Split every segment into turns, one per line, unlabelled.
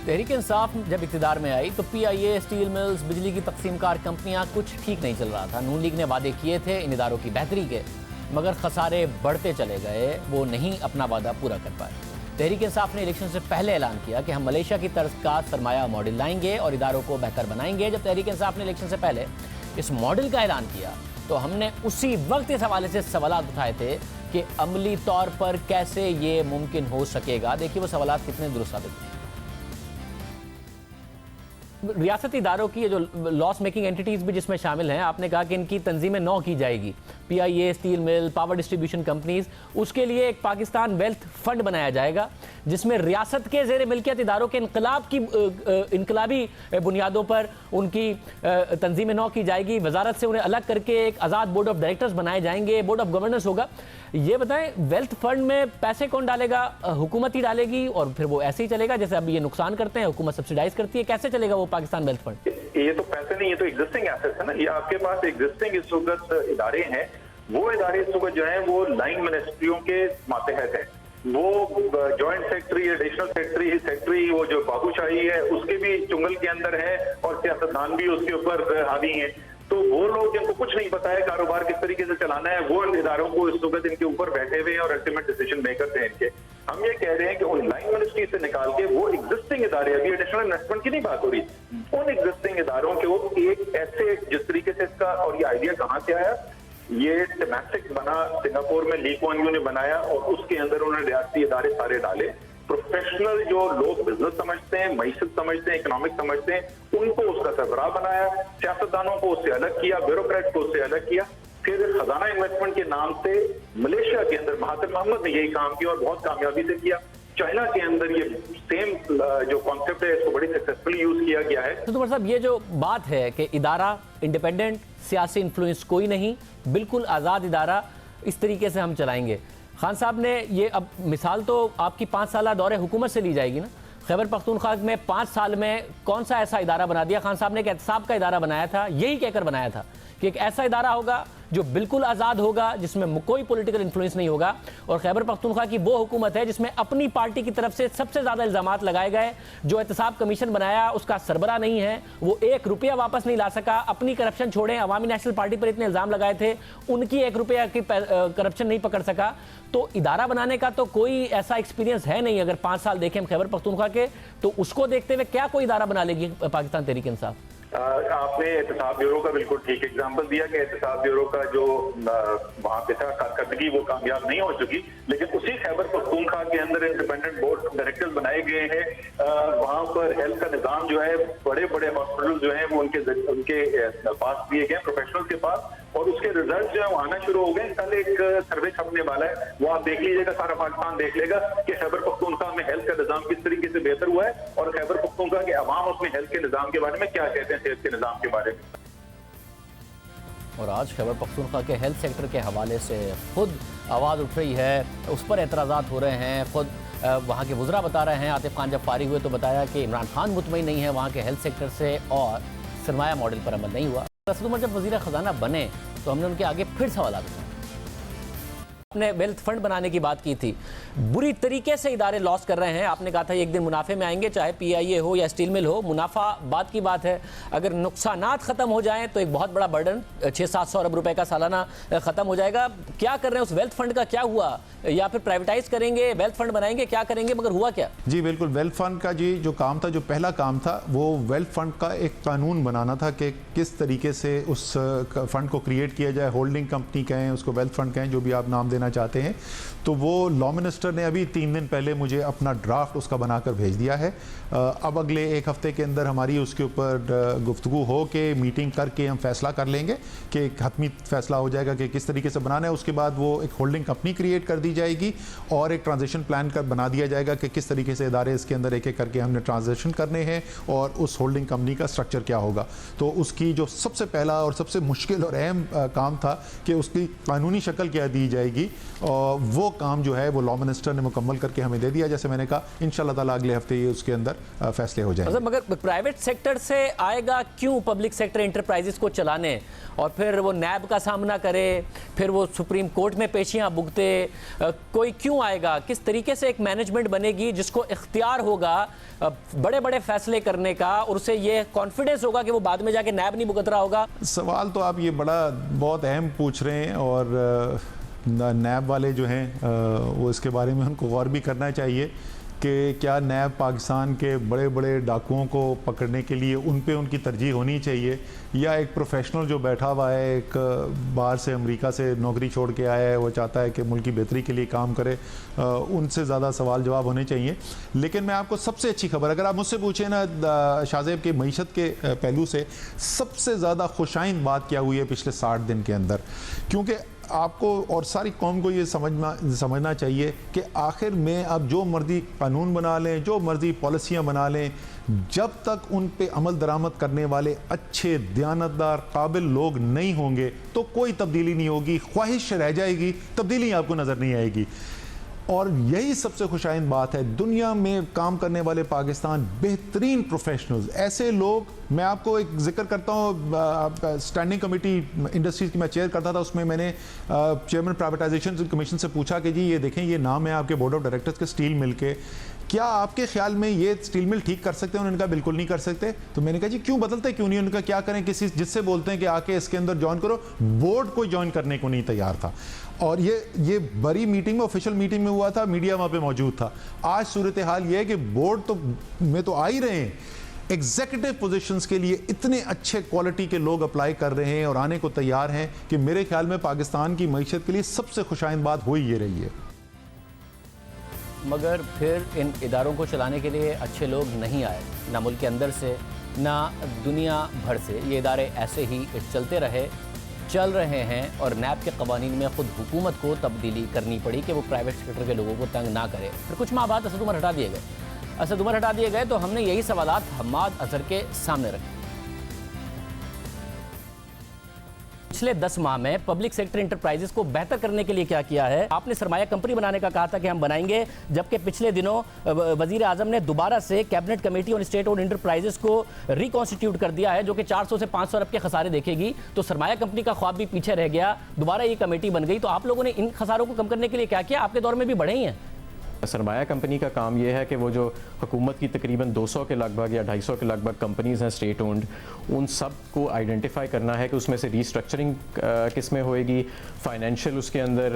تحریک انصاف جب اقتدار میں آئی تو پی آئی اے، اسٹیل ملز، بجلی کی تقسیم کار کمپنیاں کچھ ٹھیک نہیں چل رہا تھا۔ نون لیگ نے وعدے کیے تھے ان اداروں کی بہتری کے، مگر خسارے بڑھتے چلے گئے، وہ نہیں اپنا وعدہ پورا کر پائے۔ تحریک انصاف نے الیکشن سے پہلے اعلان کیا کہ ہم ملیشیا کی طرز کا سرمایہ ماڈل لائیں گے اور اداروں کو بہتر بنائیں گے۔ جب تحریک انصاف نے الیکشن سے پہلے اس ماڈل کا اعلان کیا تو ہم نے اسی وقت اس حوالے سے سوالات اٹھائے تھے کہ عملی طور پر کیسے یہ ممکن ہو سکے گا۔ دیکھیے وہ سوالات کتنے درست ثابت ہوئے۔ ریاستی اداروں کی جو لاس میکنگ اینٹیٹیز بھی جس میں شامل ہیں، آپ نے کہا کہ ان کی تنظیم نو کی جائے گی، P I A, steel mill, power distribution companies, اس کے لیے ایک پاکستان ویلتھ فنڈ بنایا جائے گا جس میں ریاست کے زیر ملکیت اداروں کے انقلابی بنیادوں پر ان کی تنظیم نو کی جائے گی، وزارت سے انہیں الگ کر کے ایک آزاد بورڈ آف ڈائریکٹرز بنائے جائیں گے، بورڈ آف گورننس ہوگا۔ یہ بتائیں ویلتھ فنڈ میں پیسے کون ڈالے گا؟ حکومت ہی ڈالے گی اور پھر وہ ایسے ہی چلے گا جیسے اب یہ نقصان کرتے ہیں، حکومت سبسیڈائز کرتی ہے، کیسے چلے گا وہ پاکستان ویلتھ فنڈ؟
یہ تو پیسے نہیں، یہ تو ایگزسٹنگ ایسیٹس ہے نا۔ یہ آپ کے پاس ایگزسٹنگ اس وقت ادارے ہیں، وہ ادارے اس وقت جو ہیں وہ لائن منسٹریوں کے ماتحت ہیں۔ وہ جوائنٹ سیکٹری، ایڈیشنل سیکٹری وہ جو بابو شاہی ہے اس کے بھی چنگل کے اندر ہے اور سیاستدان بھی اس کے اوپر حاوی ہیں۔ تو وہ لوگ جن کو کچھ نہیں پتا ہے کاروبار کس طریقے سے چلانا ہے، وہ ان اداروں کو اس وقت ان کے اوپر بیٹھے ہوئے ہیں اور الٹیمیٹ ڈیسیژن میکرز ہیں ان کے۔ ہم یہ کہہ رہے ہیں کہ ان لائن منسٹری سے نکال کے وہ ایگزسٹنگ ادارے، ابھی ایڈیشنل انویسٹمنٹ کی نہیں بات ہو رہی، ان ایگزسٹنگ اداروں کے وہ ایک ایسے جس طریقے سے اس کا، اور یہ آئیڈیا کہاں سے آیا، یہ ٹیمیٹک بنا سنگاپور میں لی کوان یو نے بنایا اور اس کے اندر انہوں نے ریاستی ادارے سارے ڈالے۔ پروفیشنل جو لوگ بزنس سمجھتے ہیں، معیشت سمجھتے ہیں، اکنامک سمجھتے ہیں، ان کو اس کا سربراہ بنایا، سیاستدانوں کو اس سے الگ کیا، بیوروکریٹ کو اس سے الگ کیا۔ پھر خزانہ انویسٹمنٹ کے نام سے ملیشیا کے اندر مہاتر محمد نے یہی کام کیا اور بہت کامیابی سے کیا۔ چائنا کے اندر یہ سیم جو کانسیپٹ ہے اس کو بڑی سکسیسفلی یوز کیا گیا ہے۔
تو عمر صاحب یہ جو بات ہے کہ ادارہ انڈیپینڈنٹ، سیاسی انفلوئنس کوئی نہیں، بالکل آزاد ادارہ، اس طریقے سے ہم چلائیں گے، خان صاحب نے یہ اب مثال تو آپ کی 5 سالہ دور حکومت سے لی جائے گی نا۔ خیبر پختونخوا میں 5 سال میں کون سا ایسا ادارہ بنا دیا؟ خان صاحب نے ایک احتساب کا ادارہ بنایا تھا، یہی کہہ کر بنایا تھا کہ ایک ایسا ادارہ ہوگا جو بالکل آزاد ہوگا، جس میں کوئی پولیٹیکل انفلوئنس نہیں ہوگا۔ اور خیبر پختونخوا کی وہ حکومت ہے جس میں اپنی پارٹی کی طرف سے سب سے زیادہ الزامات لگائے گئے۔ جو احتساب کمیشن بنایا اس کا سربراہ نہیں ہے، وہ 1 روپیہ واپس نہیں لا سکا۔ اپنی کرپشن چھوڑیں، عوامی نیشنل پارٹی پر اتنے الزام لگائے تھے، ان کی 1 روپیہ کی کرپشن نہیں پکڑ سکا۔ تو ادارہ بنانے کا تو کوئی ایسا ایکسپیرینس ہے نہیں۔ اگر 5 سال دیکھیں ہم خیبر پختونخوا کے، تو اس کو دیکھتے ہوئے کیا کوئی ادارہ بنا لے گی پاکستان تحریک انصاف؟
آپ نے احتساب بیورو کا بالکل ٹھیک ایگزامپل دیا کہ احتساب بیورو کا جو وہاں پہ تھا کارکردگی وہ کامیاب نہیں ہو چکی، لیکن اسی خیبر پختونخوا کے اندر انڈیپینڈنٹ بورڈ آف ڈائریکٹرز بنائے گئے ہیں۔ وہاں پر ہیلتھ کا نظام جو ہے، بڑے بڑے ہاسپٹل جو ہیں وہ ان کے پاس دیے گئے پروفیشنل کے پاس، اور اس کے ریزلٹ جو ہے وہ آنا شروع ہو گئے۔ کل ایک سروے چھپنے والا ہے، وہ آپ دیکھ لیجیے گا، سارا پاکستان دیکھ لے گا کہ خیبر پختونخوا میں ہیلتھ کا نظام کس طریقے سے بہتر ہوا ہے اور خیبر پختونخوا کے عوام اپنے ہیلتھ کے نظام کے بارے میں کیا کہتے ہیں، صحت کے نظام کے بارے میں۔
اور آج خیبر پختونخوا کے ہیلتھ سیکٹر کے حوالے سے خود آواز اٹھ رہی ہے، اس پر اعتراضات ہو رہے ہیں۔ خود وہاں کے وزراء بتا رہے ہیں، عاطف خان جب فارغ ہوئے تو بتایا کہ عمران خان مطمئن نہیں ہے وہاں کے ہیلتھ سیکٹر سے اور سرمایہ ماڈل پر عمل نہیں ہوا۔ اسد عمر جب وزیر خزانہ بنے تو ہم نے ان کے آگے پھر سوالات اٹھائے۔ آپ نے ویلتھ فنڈ بنانے کی بات کی تھی، بری طریقے سے ادارے لاس کر رہے ہیں۔ آپ نے کہا تھا ایک دن منافع میں آئیں گے، چاہے پی آئی اے ہو یا اسٹیل مل ہو، منافع بعد کی بات ہے۔ اگر نقصانات ختم ہو جائیں تو ایک بہت بڑا برڈن 600-700 ارب روپے کا سالانہ ختم ہو جائے گا۔ کیا کر رہے ہیں اس ویلتھ فنڈ کا؟ کیا ہوا؟ یا پھر پرائیویٹائز کریں گے، ویلتھ فنڈ بنائیں گے، کیا کریں گے؟ مگر ہوا کیا؟
جی بالکل، ویلتھ فنڈ کا جو کام تھا، جو پہلا کام تھا وہ ویلتھ فنڈ کا ایک قانون بنانا تھا کہ کس طریقے سے اس فنڈ کو کریٹ کیا جائے، ہولڈنگ کمپنی کہیں، اس کو ویلتھ فنڈ کہیں، جو بھی آپ نام دینا چاہتے ہیں۔ تو وہ لا منسٹر نے ابھی 3 دن پہلے مجھے اپنا ڈرافٹ اس کا بنا کر بھیج دیا ہے۔ اب اگلے 1 ہفتے کے اندر ہماری اس کے اوپر گفتگو ہو کے میٹنگ کر کے ہم فیصلہ کر لیں گے کہ ایک حتمی فیصلہ ہو جائے گا کہ کس طریقے سے بنانا ہے۔ اس کے بعد وہ ایک ہولڈنگ کمپنی کریٹ کر دی جائے گی اور ایک ٹرانزیکشن پلان بنا دیا جائے گا کہ کس طریقے سے ادارے اس کے اندر ایک ایک کر کے ہم نے ٹرانزیکشن کرنے ہیں اور اس ہولڈنگ کمپنی کا سٹرکچر کیا ہوگا۔ تو اس کی جو سب سے پہلا اور سب سے مشکل اور اہم کام تھا کہ اس کی قانونی شکل کیا دی جائے گی تھی, اور وہ کام جو ہے وہ لا منسٹر نے مکمل کر کے ہمیں دے دیا. جیسے میں نے کہا انشاءاللہ تعالیٰ اگلے ہفتے یہ اس کے اندر فیصلے ہو جائیں گے.
مگر پرائیویٹ سیکٹر سے آئے گا کیوں پبلک سیکٹر انٹرپرائزز کو چلانے, اور پھر وہ نیب کا سامنا کرے, پھر وہ سپریم کورٹ میں پیشیاں بھگتے, کوئی کیوں آئے گا؟ کس طریقے سے ایک مینجمنٹ بنے گی جس کو اختیار ہوگا بڑے بڑے فیصلے کرنے کا, اور اسے یہ کانفیڈنس ہوگا کہ وہ بعد میں جا کے نیب نہیں بھگت رہا ہوگا؟
سوال تو آپ یہ بہت اہم پوچھ رہے ہیں, اور نیب والے جو ہیں وہ اس کے بارے میں ان کو غور بھی کرنا چاہیے کہ کیا نیب پاکستان کے بڑے بڑے ڈاکوؤں کو پکڑنے کے لیے ان پہ ان کی ترجیح ہونی چاہیے, یا ایک پروفیشنل جو بیٹھا ہوا ہے, ایک باہر سے امریکہ سے نوکری چھوڑ کے آیا ہے, وہ چاہتا ہے کہ ملک کی بہتری کے لیے کام کرے, ان سے زیادہ سوال جواب ہونے چاہیے. لیکن میں آپ کو سب سے اچھی خبر, اگر آپ مجھ سے پوچھیں نا شاہزیب کے معیشت کے پہلو سے سب سے زیادہ خوشائند بات کیا ہوئی ہے پچھلے 60 دن کے اندر, کیونکہ آپ کو اور ساری قوم کو یہ سمجھنا چاہیے کہ آخر میں آپ جو مرضی قانون بنا لیں, جو مرضی پالیسیاں بنا لیں, جب تک ان پہ عمل درآمد کرنے والے اچھے دیانتدار قابل لوگ نہیں ہوں گے تو کوئی تبدیلی نہیں ہوگی. خواہش رہ جائے گی, تبدیلی آپ کو نظر نہیں آئے گی. اور یہی سب سے خوشائند بات ہے, دنیا میں کام کرنے والے پاکستان بہترین پروفیشنلز, ایسے لوگ, میں آپ کو ایک ذکر کرتا ہوں, اسٹینڈنگ کمیٹی انڈسٹریز کی میں چیئر کرتا تھا, اس میں میں نے چیئرمین پرائیویٹائزیشن کمیشن سے پوچھا کہ جی یہ دیکھیں یہ نام ہے آپ کے بورڈ آف ڈائریکٹرز کے اسٹیل مل کے, کیا آپ کے خیال میں یہ اسٹیل مل ٹھیک کر سکتے ہیں؟ انہوں نے کہا بالکل نہیں کر سکتے. تو میں نے کہا جی کیوں بدلتے کیوں نہیں؟ ان کا کیا کریں, کسی جس سے بولتے ہیں کہ آ کے اس کے اندر جوائن کرو, بورڈ کوئی جوائن کرنے کو نہیں تیار تھا. اور یہ بڑی میٹنگ میں, آفیشیل میٹنگ میں ہوا تھا, میڈیا وہاں پہ موجود تھا. آج صورتحال یہ ہے کہ بورڈ تو آ ہی رہے ہیں, ایگزیکٹو پوزیشنز کے لیے اتنے اچھے کوالٹی کے لوگ اپلائی کر رہے ہیں اور آنے کو تیار ہیں کہ میرے خیال میں پاکستان کی معیشت کے لیے سب سے خوشائند بات ہوئی یہ رہی ہے.
مگر پھر ان اداروں کو چلانے کے لیے اچھے لوگ نہیں آئے, نہ ملک کے اندر سے نہ دنیا بھر سے. یہ ادارے ایسے ہی چل رہے ہیں, اور نیب کے قوانین میں خود حکومت کو تبدیلی کرنی پڑی کہ وہ پرائیویٹ سیکٹر کے لوگوں کو تنگ نہ کرے. پھر کچھ ماہ بعد اسد عمر ہٹا دیے گئے تو ہم نے یہی سوالات حماد اظہر کے سامنے رکھے. پچھلے 10 ماہ میں پبلک سیکٹر انٹرپرائزز کو بہتر کرنے کے لیے کیا کیا ہے؟ آپ نے سرمایہ کمپنی بنانے کا کہا تھا کہ ہم بنائیں گے, جبکہ پچھلے دنوں وزیر اعظم نے دوبارہ سے cabinet committee on state owned enterprises کو ریکانسٹیٹیوٹ کر دیا ہے, جو کہ 400 سے 500 ارب کے خسارے دیکھے گی. تو سرمایہ کمپنی کا خواب بھی پیچھے رہ گیا, دوبارہ یہ کمیٹی بن گئی. تو آپ لوگوں نے ان خساروں کو کم کرنے کے لیے کیا کیا؟ آپ کے دور میں بھی بڑھے ہی ہیں.
سرمایہ کمپنی کا کام یہ ہے کہ وہ جو حکومت کی تقریباً 200 کے لگ بھگ یا 250 کے لگ بھگ کمپنیز ہیں اسٹیٹ اونڈ, ان سب کو آئیڈینٹیفائی کرنا ہے کہ اس میں سے ریسٹرکچرنگ کس میں ہوئے گی, فائنینشیل اس کے اندر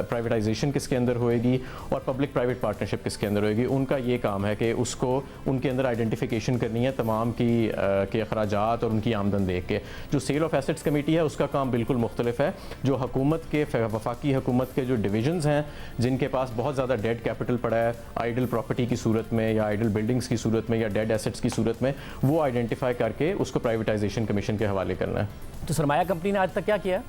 پرائیویٹائزیشن کس کے اندر ہوئے گی, اور پبلک پرائیویٹ پارٹنرشپ کس کے اندر ہوئے گی. ان کا یہ کام ہے کہ اس کو ان کے اندر آئیڈینٹیفیکیشن کرنی ہے تمام کے اخراجات اور ان کی آمدن دیکھ کے. جو سیل آف ایسٹس کمیٹی ہے اس کا کام بالکل مختلف ہے. جو حکومت کے وفاقی حکومت کے جو ڈویژنز ہیں جن کے پاس بہت زیادہ ڈیڈ کیپٹل پڑا ہے آئیڈل پراپرٹی کی صورت میں یا آئیڈل بلڈنگز کی صورت میں یا ڈیڈ ایسٹس کی صورت میں, وہ آئیڈینٹیفائی کر کے اس کو پرائیویٹائزیشن کمیشن کے حوالے کرنا ہے.
تو سرمایہ کمپنی نے آج تک کیا کیا؟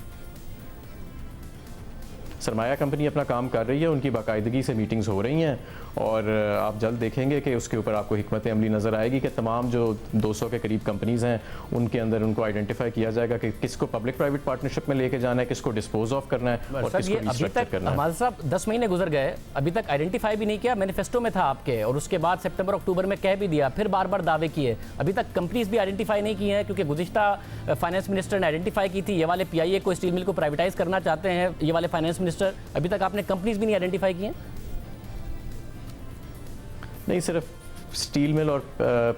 سرمایہ کمپنی اپنا کام کر رہی ہے, ان کی باقاعدگی سے میٹنگز ہو رہی ہیں, اور آپ جلد دیکھیں گے کہ اس کے اوپر آپ کو حکمت عملی نظر آئے گی کہ تمام جو 200 کے قریب کمپنیز ہیں ان کے اندر ان کو آئیڈینٹیفائی کیا جائے گا کہ کس کو پبلک پرائیویٹ پارٹنرشپ میں لے کے جانا ہے, کس کو ڈسپوز آف کرنا ہے, اور کس کو ریسٹرکچر کرنا ہے.
ہمارے صاحب 10 مہینے گزر گئے, ابھی تک آئیڈینٹیفائی بھی نہیں کیا. مینیفیسٹو میں تھا آپ کے, اور اس کے بعد سپٹمبر اکتوبر میں کہہ بھی دیا, پھر بار بار دعوے کیے, ابھی تک کمپنیز بھی آئیڈینٹیفائی نہیں کی ہیں, کیونکہ گزشتہ فائنانس منسٹر نے آئیڈینٹیفائی کی تھی. یہ والے پی آئی اے کو اسٹیل مل کو پرائیویٹائز کرنا چاہتے ہیں, یہ والے فائنانس منسٹر. ابھی تک آپ نے کمپنیز بھی نہیں آئیڈینٹیفائی کی ہیں.
نہیں, صرف اسٹیل مل اور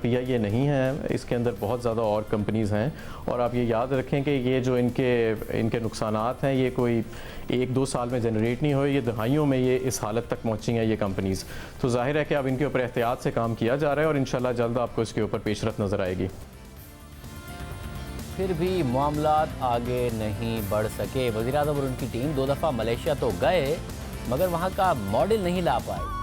پی آئی اے نہیں ہے, اس کے اندر بہت زیادہ اور کمپنیز ہیں. اور آپ یہ یاد رکھیں کہ یہ جو ان کے نقصانات ہیں یہ کوئی 1-2 سال میں جنریٹ نہیں ہوئے, یہ دہائیوں میں یہ اس حالت تک پہنچی ہیں یہ کمپنیز. تو ظاہر ہے کہ اب ان کے اوپر احتیاط سے کام کیا جا رہا ہے, اور انشاءاللہ جلد آپ کو اس کے اوپر پیش رفت نظر آئے گی.
پھر بھی معاملات آگے نہیں بڑھ سکے. وزیر اعظم اور ان کی ٹیم 2 دفعہ ملیشیا تو گئے, مگر وہاں کا ماڈل نہیں لا پائے.